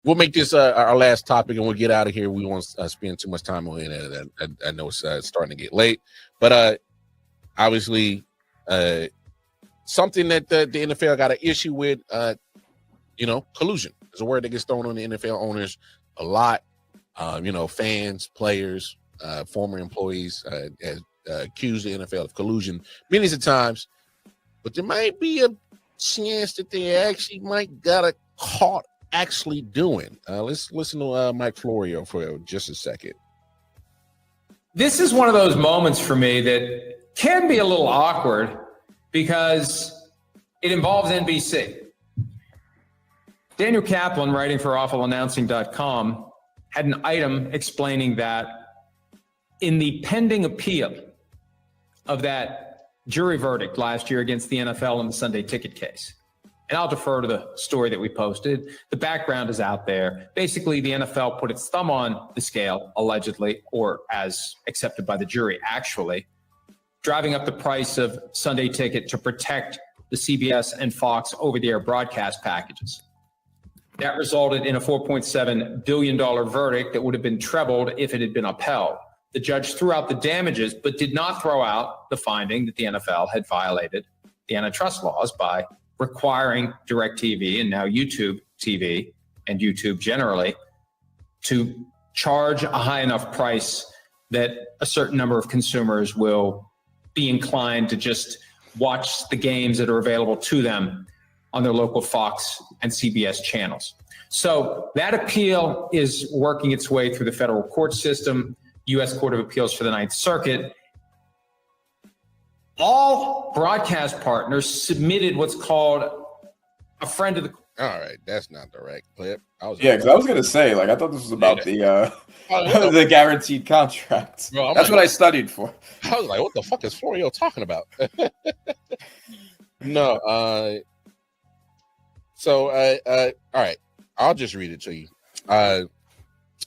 we'll make this our last topic, and we'll get out of here. We won't spend too much time on it. I know it's starting to get late, but obviously, something that the NFL got an issue with, collusion is a word that gets thrown on the NFL owners a lot. Fans, players, former employees accuse the NFL of collusion many times, but there might be a chance that they actually might got a caught actually doing. Let's listen to Mike Florio for just a second. This is one of those moments for me that can be a little awkward because it involves NBC. Daniel Kaplan, writing for awfulannouncing.com, had an item explaining that in the pending appeal of that jury verdict last year against the NFL in the Sunday ticket case, and I'll defer to the story that we posted. The background is out there. Basically, the NFL put its thumb on the scale, allegedly, or as accepted by the jury, actually, driving up the price of Sunday ticket to protect the CBS and Fox over-the-air broadcast packages. That resulted in a $4.7 billion verdict that would have been trebled if it had been upheld. The judge threw out the damages, but did not throw out the finding that the NFL had violated the antitrust laws by requiring DirecTV and now YouTube TV and YouTube generally to charge a high enough price that a certain number of consumers will be inclined to just watch the games that are available to them on their local Fox and CBS channels. So that appeal is working its way through the federal court system, U.S. Court of Appeals for the Ninth Circuit. All broadcast partners submitted what's called a friend of the. All right, that's not the right clip. Because I was gonna say, I thought this was about the guaranteed contracts. Bro, that's what I studied for. I was like, what the fuck is Florio talking about? No, all right, I'll just read it to you.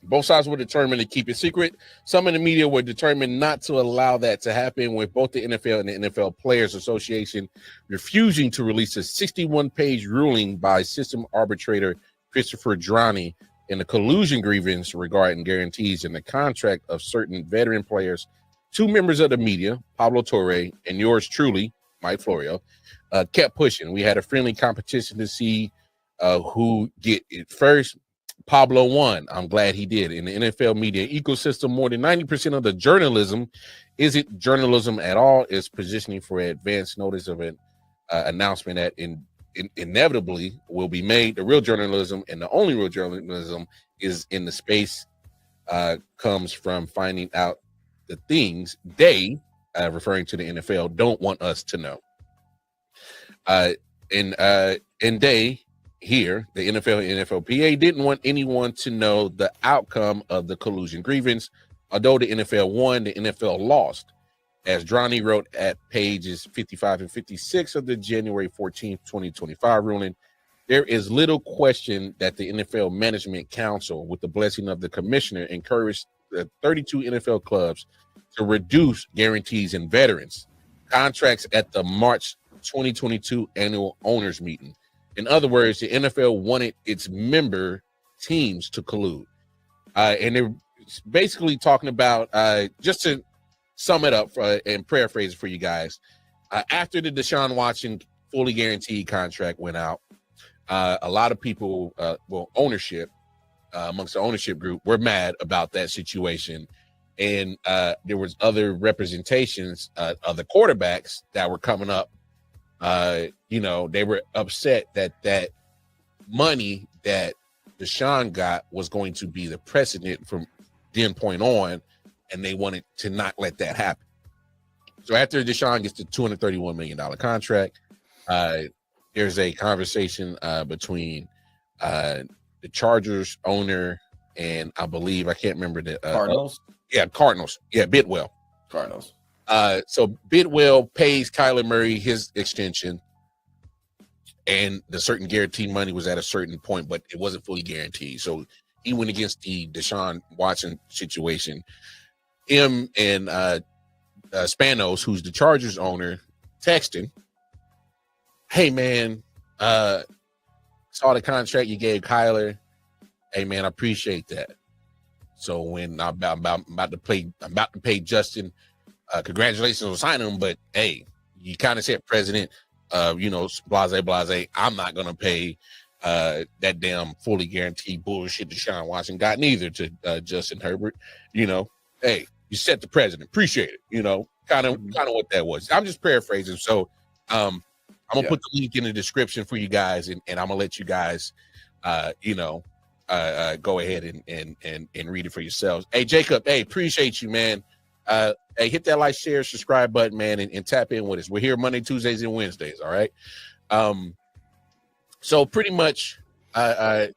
Both sides were determined to keep it secret. Some in the media were determined not to allow that to happen, with both the NFL and the NFL Players Association refusing to release a 61-page ruling by system arbitrator Christopher Drani in the collusion grievance regarding guarantees in the contract of certain veteran players. Two members of the media, Pablo Torre and yours truly, Mike Florio, kept pushing. We had a friendly competition to see who get it first. Pablo won. I'm glad he did. In the NFL media ecosystem, more than 90% of the journalism isn't journalism at all. It's positioning for advance notice of an announcement that inevitably will be made. The real journalism, and the only real journalism, is in the space comes from finding out the things they, referring to the NFL, don't want us to know. And they here, the NFL and NFLPA, didn't want anyone to know the outcome of the collusion grievance. Although the NFL won, the NFL lost. As Drani wrote at pages 55 and 56 of the January 14th, 2025 ruling, there is little question that the NFL Management Council, with the blessing of the commissioner, encouraged the 32 NFL clubs to reduce guarantees in veterans contracts at the March 2022 annual owners meeting. In other words, the NFL wanted its member teams to collude. And they're basically talking about, just to sum it up and paraphrase it for you guys, after the Deshaun Watson fully guaranteed contract went out, a lot of people, ownership, amongst the ownership group, were mad about that situation. And there was other representations of the quarterbacks that were coming up. They were upset that money that Deshaun got was going to be the precedent from then point on, and they wanted to not let that happen. So after Deshaun gets the $231 million contract, there's a conversation between the Chargers owner and I believe, I can't remember the Cardinals. Cardinals. Yeah, Bidwell. Cardinals. So Bidwell pays Kyler Murray his extension, and the certain guaranteed money was at a certain point, but it wasn't fully guaranteed. So he went against the Deshaun Watson situation. Him and Spanos, who's the Chargers owner, texting, "Hey man, saw the contract you gave Kyler, Hey man, I appreciate that. So when I'm about to pay Justin, congratulations on signing him. But hey, you kind of said president, blase. I'm not gonna pay that damn fully guaranteed bullshit Deshaun Watson got neither to Justin Herbert. Hey, you set the president. Appreciate it. Kind of what that was. I'm just paraphrasing. So I'm gonna put the link in the description for you guys, and I'm gonna let you guys go ahead and read it for yourselves. Hey, Jacob, hey, appreciate you, man. Hey, hit that like, share, subscribe button, man, and tap in with us. We're here Monday, Tuesdays, and Wednesdays. All right. So pretty much, I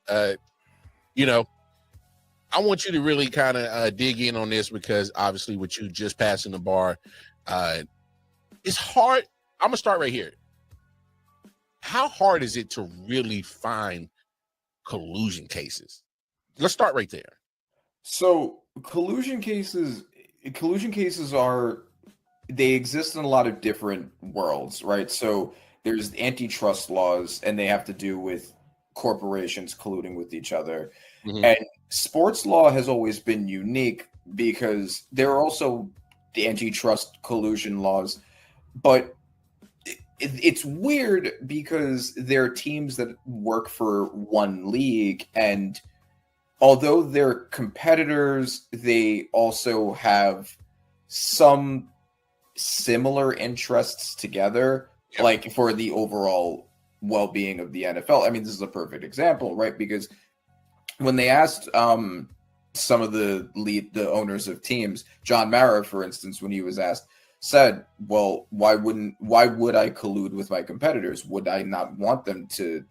want you to really kind of dig in on this, because obviously with you just passing the bar, it's hard. I'm gonna start right here. How hard is it to really find collusion cases? Let's start right there. So collusion cases they exist in a lot of different worlds, right? So there's antitrust laws, and they have to do with corporations colluding with each other. Mm-hmm. And sports law has always been unique because there are also the antitrust collusion laws, but it's weird because there are teams that work for one league, and although they're competitors, they also have some similar interests together, like for the overall well-being of the NFL. I mean, this is a perfect example, right? Because when they asked some of the owners of teams, John Mara, for instance, when he was asked, said, well, why would I collude with my competitors? Would I not want them to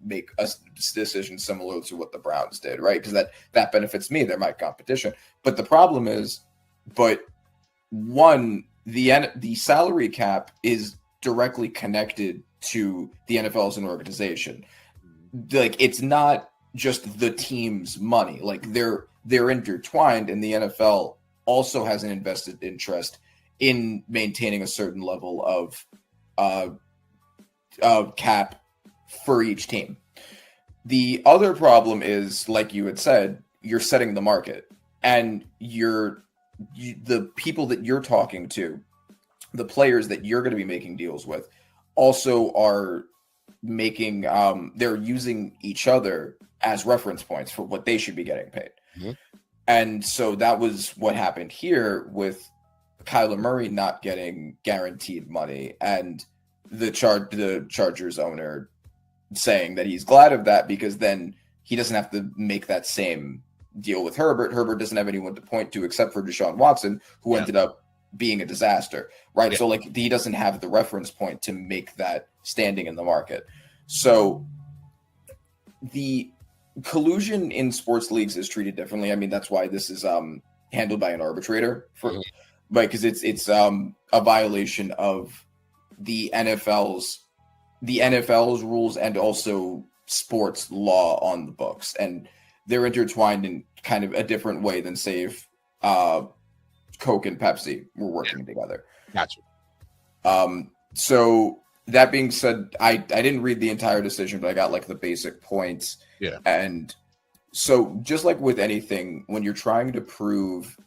make a decision similar to what the Browns did, right? Because that benefits me. They're my competition. But the problem is, the salary cap is directly connected to the NFL as an organization. Like, it's not just the team's money. Like, they're intertwined, and the NFL also has an invested interest in maintaining a certain level of cap for each team. The other problem is, like you had said, you're setting the market, and the people that you're talking to, the players that you're going to be making deals with, also are making they're using each other as reference points for what they should be getting paid. Mm-hmm. And so that was what happened here with Kyler Murray not getting guaranteed money, and the Chargers owner saying that he's glad of that because then he doesn't have to make that same deal with Herbert. Herbert doesn't have anyone to point to except for Deshaun Watson, who ended up being a disaster, right? So like, he doesn't have the reference point to make that standing in the market. So the collusion in sports leagues is treated differently. I mean, that's why this is handled by an arbitrator, because it's a violation of the NFL's rules and also sports law on the books, and they're intertwined in kind of a different way than, say, if Coke and Pepsi were working together. Gotcha. So that being said, I didn't read the entire decision, but I got like the basic points. Yeah. And so just like with anything, when you're trying to prove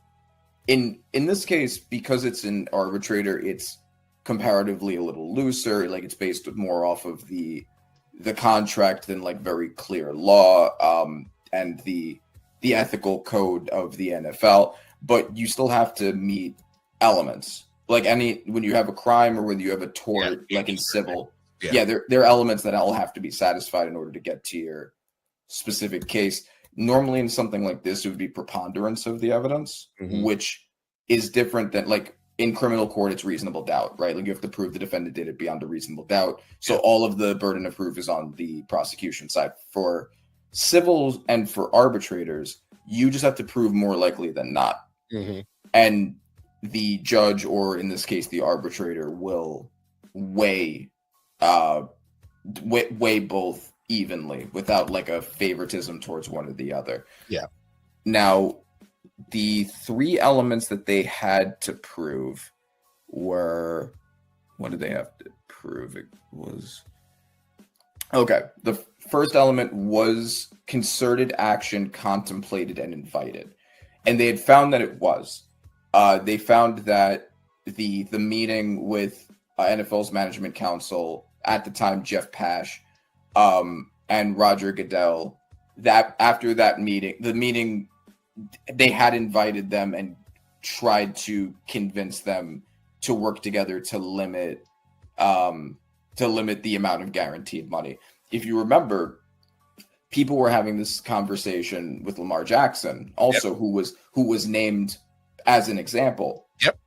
in this case, because it's an arbitrator, it's comparatively a little looser. Like, it's based more off of the contract than like very clear law and the ethical code of the NFL. But you still have to meet elements. Like when you have a crime or when you have a tort, like in civil, there are elements that all have to be satisfied in order to get to your specific case. Normally in something like this, it would be preponderance of the evidence, which is different than, like, in criminal court, it's reasonable doubt, right? Like, you have to prove the defendant did it beyond a reasonable doubt. So all of the burden of proof is on the prosecution side. For civils and for arbitrators, you just have to prove more likely than not. And the judge, or in this case, the arbitrator, will weigh both evenly without like a favoritism towards one or the other. Yeah. Now, the three elements that they had to prove were, what did they have to prove? It was Okay. The first element was concerted action contemplated and invited. And they had found that it was. They found that the meeting with NFL's management council at the time, Jeff Pash, and Roger Goodell, that after that meeting, they had invited them and tried to convince them to work together to limit the amount of guaranteed money. If you remember, people were having this conversation with Lamar Jackson, also, yep, who was named as an example. Yep.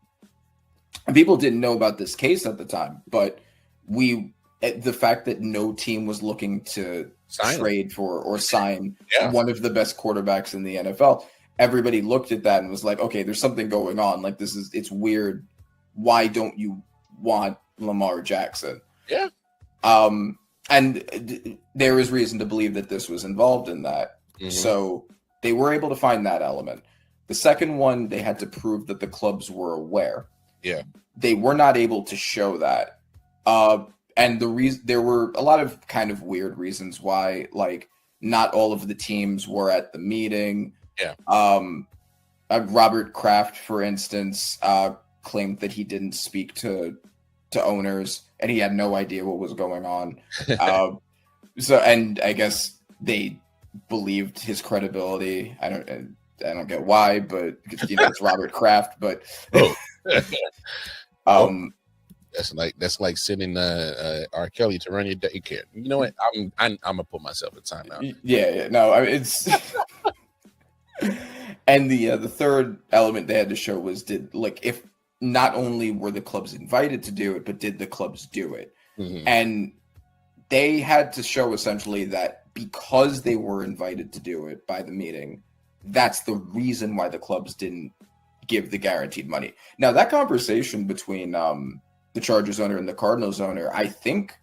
And people didn't know about this case at the time, but the fact that no team was looking to trade for or sign one of the best quarterbacks in the NFL, everybody looked at that and was like, okay, there's something going on. Like, it's weird. Why don't you want Lamar Jackson? Yeah. And there is reason to believe that this was involved in that. Mm-hmm. So they were able to find that element. The second one, they had to prove that the clubs were aware. Yeah. They were not able to show that. And there were a lot of kind of weird reasons why, like, not all of the teams were at the meeting. Yeah. Robert Kraft, for instance, claimed that he didn't speak to owners and he had no idea what was going on. And I guess they believed his credibility. I don't get why, but it's Robert Kraft. But that's like sending R. Kelly to run your daycare. You know what? I'm gonna put myself in timeout. Yeah. No, it's. And the third element they had to show was if not only were the clubs invited to do it, but did the clubs do it? Mm-hmm. And they had to show essentially that because they were invited to do it by the meeting, that's the reason why the clubs didn't give the guaranteed money. Now, that conversation between the Chargers owner and the Cardinals owner, I think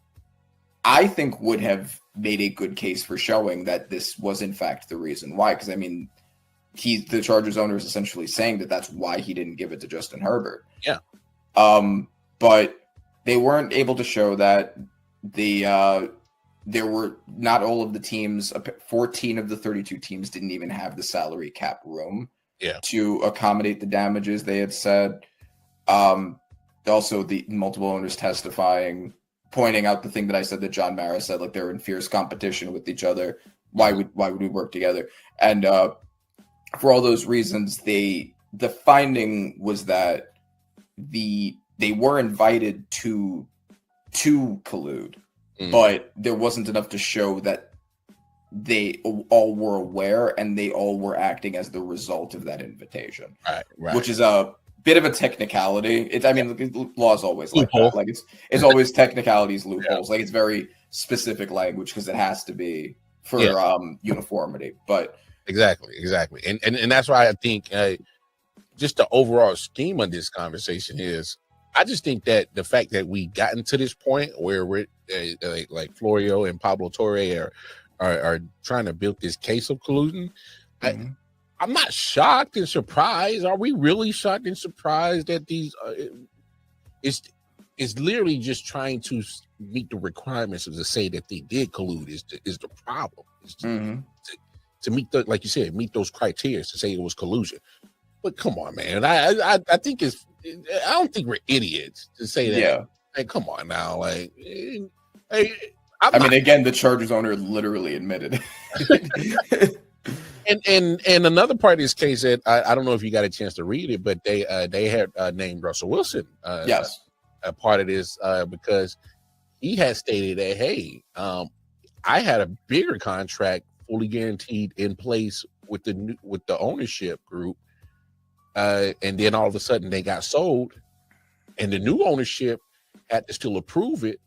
would have made a good case for showing that this was in fact the reason why. Because I mean, the Chargers owner is essentially saying that that's why he didn't give it to Justin Herbert. Yeah. But they weren't able to show that. There were not all of the teams, 14 of the 32 teams didn't even have the salary cap room to accommodate the damages they had said. Also, the multiple owners testifying, pointing out the thing that I said that John Mara said, like they're in fierce competition with each other. Why would we work together? And for all those reasons, the finding was that they were invited to collude, but there wasn't enough to show that they all were aware and they all were acting as the result of that invitation. Right. Which is a bit of a technicality. Law is always like that. Like it's always technicalities, loopholes. Like it's very specific language because it has to be for uniformity. But exactly, and that's why I think just the overall scheme of this conversation is, I just think that the fact that we gotten to this point where we're like Florio and Pablo Torre are trying to build this case of collusion. Mm-hmm. I'm not shocked and surprised. Are we really shocked and surprised that these? It's literally just trying to meet the requirements of to say that they did collude is the problem. To meet like you said, meet those criteria to say it was collusion. But come on, man. I think I don't think we're idiots to say that. Yeah. Hey, come on now. Like, again, the Chargers owner literally admitted. And another part of this case that I don't know if you got a chance to read it, but they had named Russell Wilson a part of this because he had stated that, hey, I had a bigger contract fully guaranteed in place with the ownership group, and then all of a sudden they got sold, and the new ownership had to still approve it.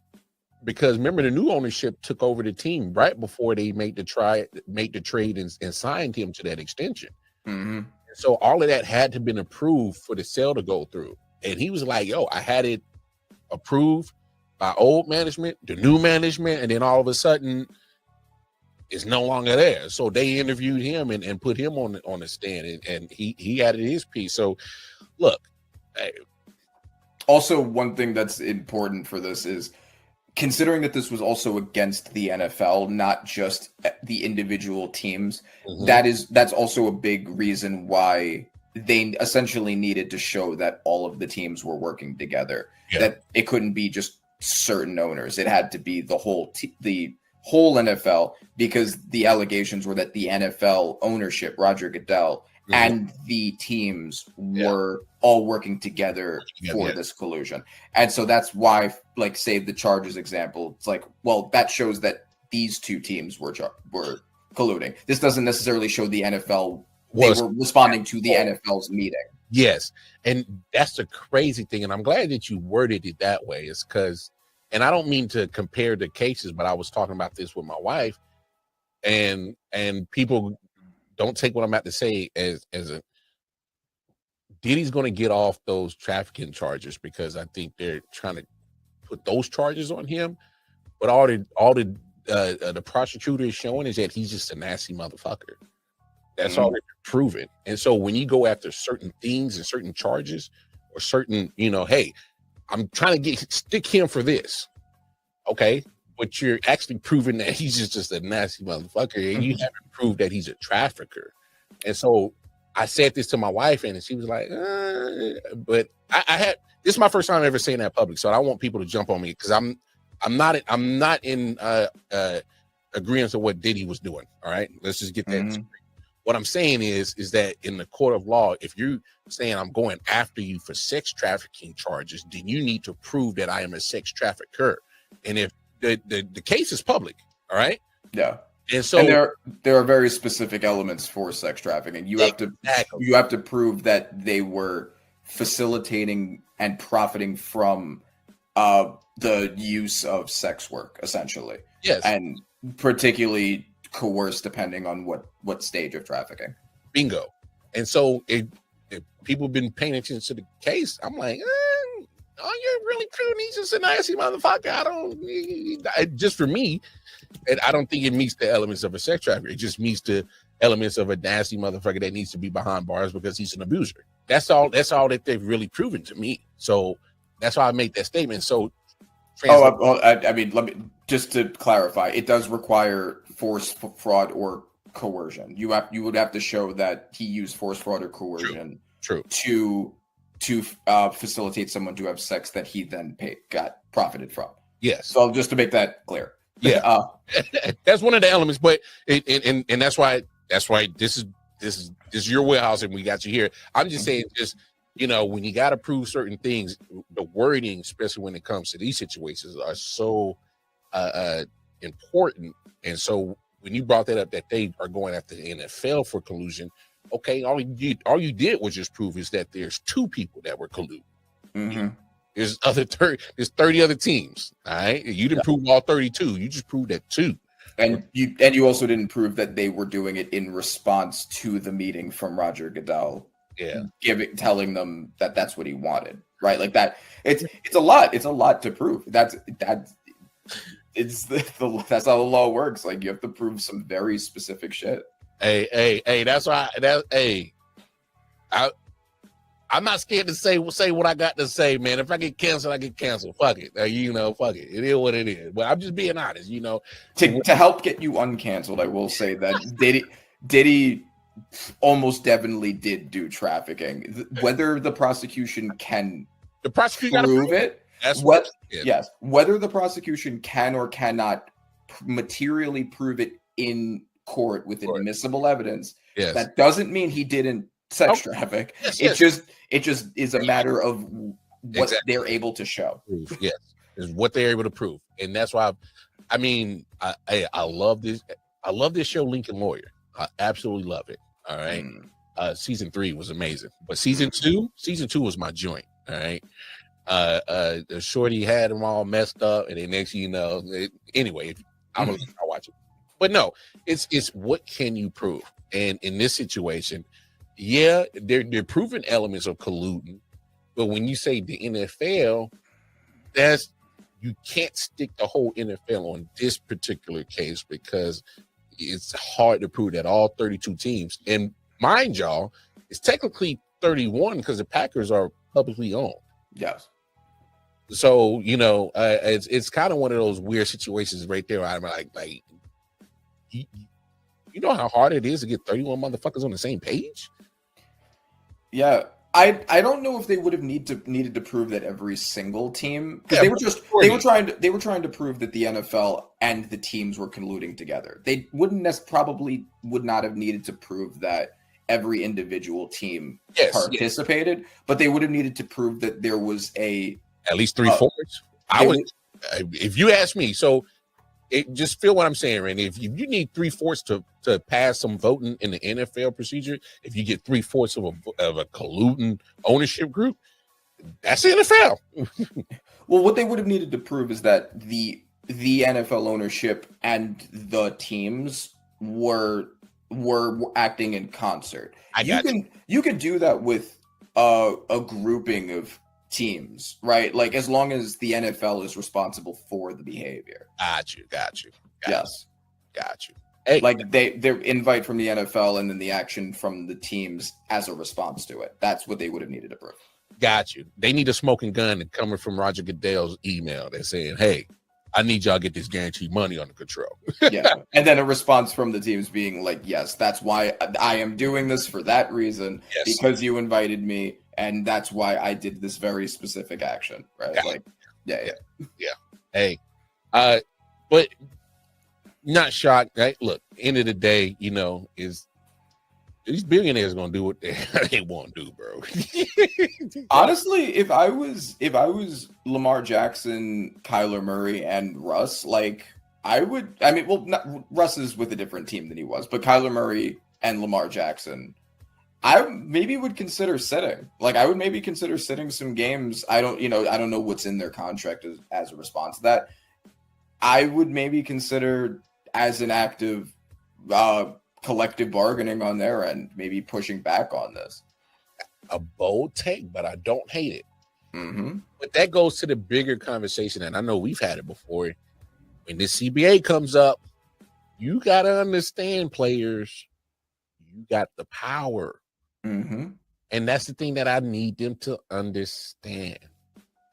Because remember, the new ownership took over the team right before they made the trade and signed him to that extension. Mm-hmm. So all of that had to been approved for the sale to go through. And he was like, yo, I had it approved by old management, the new management, and then all of a sudden it's no longer there. So they interviewed him and put him on the stand, and he added his piece. So look. Also, one thing that's important for this is considering that this was also against the NFL, not just the individual teams, that's also a big reason why they essentially needed to show that all of the teams were working together. Yeah. That it couldn't be just certain owners; it had to be the whole NFL, because the allegations were that the NFL ownership, Roger Goodell, and the teams were all working together for this collusion. And so that's why, like, say the Chargers example, it's like, well, that shows that these two teams were colluding. This doesn't necessarily show the NFL. They were responding to the NFL's meeting. Yes. And that's the crazy thing. And I'm glad that you worded it that way, is because, and I don't mean to compare the cases, but I was talking about this with my wife, and people don't take what I'm about to say as a Diddy's going to get off those trafficking charges, because I think they're trying to put those charges on him. But all the prosecutor is showing is that he's just a nasty motherfucker. That's all they're proving. And so when you go after certain things and certain charges, or certain, hey, I'm trying to stick him for this, okay, but you're actually proving that he's just a nasty motherfucker, and you haven't proved that he's a trafficker. And so I said this to my wife, and she was like, but I had, this is my first time ever saying that public, so I don't want people to jump on me, because I'm not in agreement to what Diddy was doing. All right, let's just get that straight. What I'm saying is that in the court of law, if you're saying I'm going after you for sex trafficking charges, then you need to prove that I am a sex trafficker. And if the case is public, all right? Yeah. And so there are very specific elements for sex trafficking. You have to prove that they were facilitating and profiting from the use of sex work, essentially. Yes. And particularly coerced, depending on what stage of trafficking. Bingo. And so if people have been paying attention to the case, I'm like, oh, you're really proving he's just a nasty motherfucker. Just for me, and I don't think it meets the elements of a sex trafficker. It just meets the elements of a nasty motherfucker that needs to be behind bars because he's an abuser. That's all that they've really proven to me. So that's why I made that statement. So I mean, let me just to clarify, it does require force, fraud, or coercion. You would have to show that he used force, fraud, or coercion to facilitate someone to have sex that he then got profited from. Yes. So just to make that clear. Yeah. That's one of the elements, but and that's why this is your warehouse and we got you here. I'm just saying, just when you got to prove certain things, the wording, especially when it comes to these situations, are so important. And so when you brought that up, that they are going after the NFL for collusion, okay, all you did was just prove is that there's two people that were colluding. Mm-hmm. There's 30 other teams. All right, you didn't prove all 32. You just proved that 2. And you also didn't prove that they were doing it in response to the meeting from Roger Goodell. Yeah, telling them that that's what he wanted, right? Like that. It's a lot. It's a lot to prove. That's how the law works. Like, you have to prove some very specific shit. Hey, that's why. I'm not scared to say what I got to say, man. If I get canceled, I get canceled. Fuck it. Fuck it. It is what it is. But I'm just being honest, To help get you uncanceled, I will say that Diddy almost definitely did do trafficking. Whether the prosecution can prove it, yes. Whether the prosecution can or cannot materially prove it in court with admissible evidence, that doesn't mean he didn't sex traffic. It just is a matter of what they're able to show. Yes, is what they're able to prove, and that's why. I love this. I love this show, Lincoln Lawyer. I absolutely love it. All right. Season 3 was amazing, but season two was my joint. All right. The shorty had them all messed up, and then next thing you know, anyway, I'm gonna watch it. But no, it's what can you prove? And in this situation, they're proving elements of colluding, but when you say the NFL, you can't stick the whole NFL on this particular case, because it's hard to prove that all 32 teams, and mind y'all, it's technically 31 because the Packers are publicly owned. Yes. So it's kind of one of those weird situations right there. Where I'm like you, you know how hard it is to get 31 motherfuckers on the same page. Yeah. I don't know if they would have needed to prove that every single team, because they were trying to prove that the NFL and the teams were colluding together. They probably would not have needed to prove that every individual team participated, but they would have needed to prove that there was at least 3/4. If you ask me, so just feel what I'm saying, Randy. If you need 3/4 to pass some voting in the NFL procedure, if you get 3/4 of a colluding ownership group, that's the NFL. Well, what they would have needed to prove is that the NFL ownership and the teams were acting in concert. You could do that with a grouping of teams, right? Like, as long as the NFL is responsible for the behavior. Got you. Yes. Got you. Hey, like their invite from the NFL and then the action from the teams as a response to it. That's what they would have needed to prove. Got you. They need a smoking gun coming from Roger Goodell's email. They're saying, "Hey, I need y'all to get this guaranteed money under control." Yeah, and then a response from the teams being like, "Yes, that's why I am doing this for that reason, because you invited me, and that's why I did this very specific action." Right? Yeah. Hey, but not shocked. Right? Look, end of the day, is these billionaires gonna do what they want to do, bro. Honestly, if I was Lamar Jackson, Kyler Murray, and Russ, Russ is with a different team than he was, but Kyler Murray and Lamar Jackson, I maybe would consider sitting. Like, I would maybe consider sitting some games. I don't know what's in their contract as a response to that. I would maybe consider, as an active collective bargaining on their end, maybe pushing back on this. A bold take, but I don't hate it. Mm-hmm. But that goes to the bigger conversation, and I know we've had it before. When this CBA comes up, you got to understand, players, you got the power. Mm-hmm. And that's the thing that I need them to understand.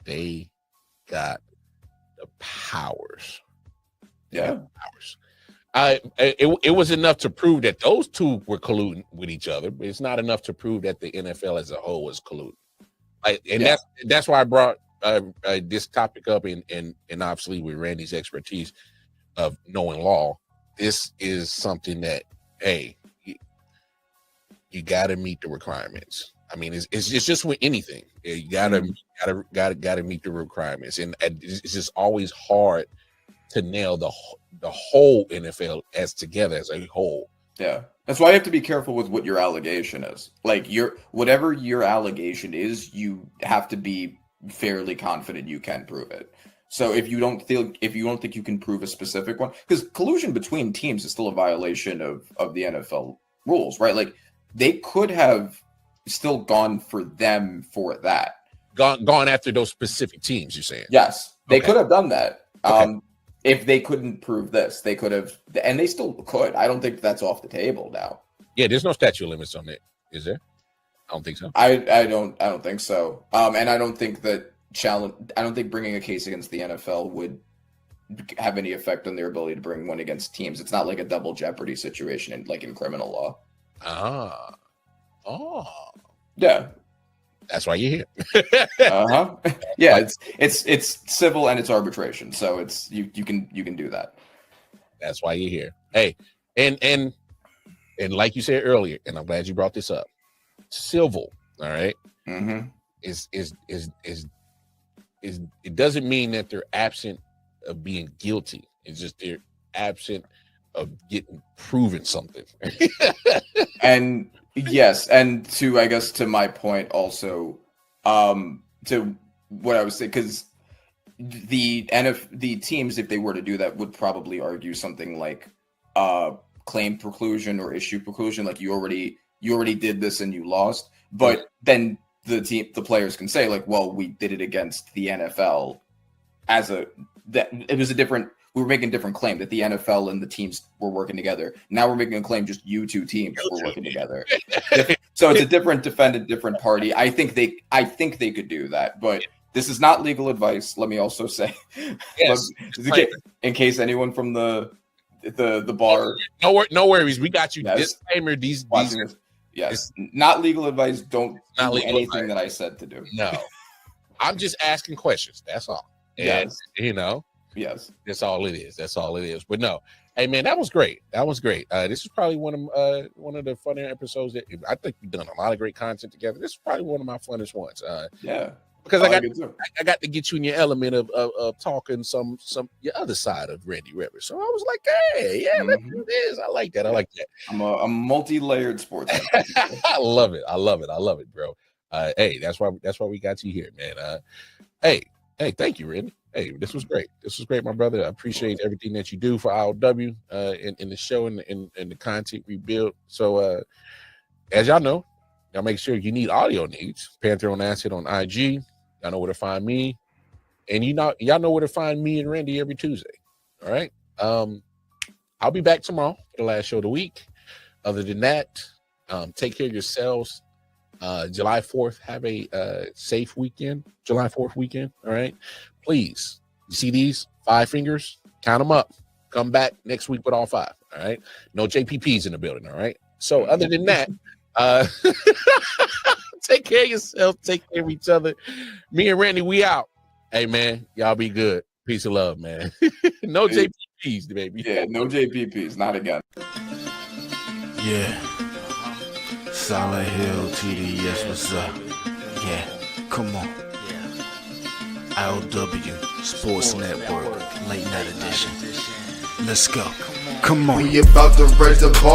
They got the powers. Powers. It was enough to prove that those two were colluding with each other, but it's not enough to prove that the NFL as a whole was colluding. That's why I brought this topic up, and obviously with Randy's expertise of knowing law, this is something that, hey, you got to meet the requirements. I mean, it's just with anything. You gotta meet the requirements, and it's just always hard to nail the whole NFL together as a whole. Yeah. That's why you have to be careful with what your allegation is. Like, whatever your allegation is, you have to be fairly confident you can prove it. So if you don't think you can prove a specific one, because collusion between teams is still a violation of the NFL rules, right? Like, they could have still gone for them for that. Gone after those specific teams, you're saying? Yes. They could have done that. Okay. If they couldn't prove this, they could have, and they still could. I don't think that's off the table now. Yeah, there's no statute limits on it, is there? I don't think so. I don't think so. And I don't think I don't think bringing a case against the NFL would have any effect on their ability to bring one against teams. It's not like a double jeopardy situation in criminal law. Yeah. That's why you're here. Yeah, it's civil and it's arbitration, so it's you can do that. That's why you're here. Hey, and like you said earlier, and I'm glad you brought this up. Civil, all right. Mm-hmm. Is it doesn't mean that they're absent of being guilty. It's just they're absent of getting proven something. And yes, and to my point also, to what I was saying, because the teams, if they were to do that, would probably argue something like claim preclusion or issue preclusion, like you already did this and you lost. But then the players can say, like, well, we did it against the NFL we were making a different claim that the NFL and the teams were working together. Now we're making a claim just you two teams were working together. So it's a different defendant, different party. I think they could do that, but This is not legal advice. Let me also say, Yes. in case anyone from the bar. No worries. We got you. Yes. Disclaimer. These yes, not legal advice. Don't do anything advice. that I said to do. No, I'm just asking questions. That's all. And, Yes. you know, Yes, that's all it is. That's all it is. But no, hey man, that was great. That was great. This is probably one of the funnier episodes that I think we've done a lot of great content together. This is probably one of my funnest ones. yeah, because I got to get you in your element of talking some your other side of Randy Rivers. So I was like, hey, yeah, let's do this. I like that. I like that. I'm a multi-layered sportsman. I love it. I love it, bro. Hey, that's why we got you here, man. Hey, thank you, Randy. Hey, this was great. This was great, my brother. I appreciate everything that you do for IOW in the show and the content we build. So as y'all know, y'all make sure you need audio needs. Panther on Acid on IG. Y'all know where to find me. And y'all know where to find me and Randy every Tuesday. All right. I'll be back tomorrow for the last show of the week. Other than that, take care of yourselves. July 4th, have a safe weekend. July 4th weekend. All right. Please, you see these 5 fingers? Count them up. Come back next week with all 5. All right. No JPPs in the building. All right. So other than that, take care of yourself. Take care of each other. Me and Randy, we out. Hey man, y'all be good. Peace and love, man. No JPPs, baby. Yeah, no JPPs. Not again. Yeah. Solid Hill TD, yes, what's up? Yeah, come on. IOW Sports Network, late night edition. Let's go. Come on. We about to raise the bar.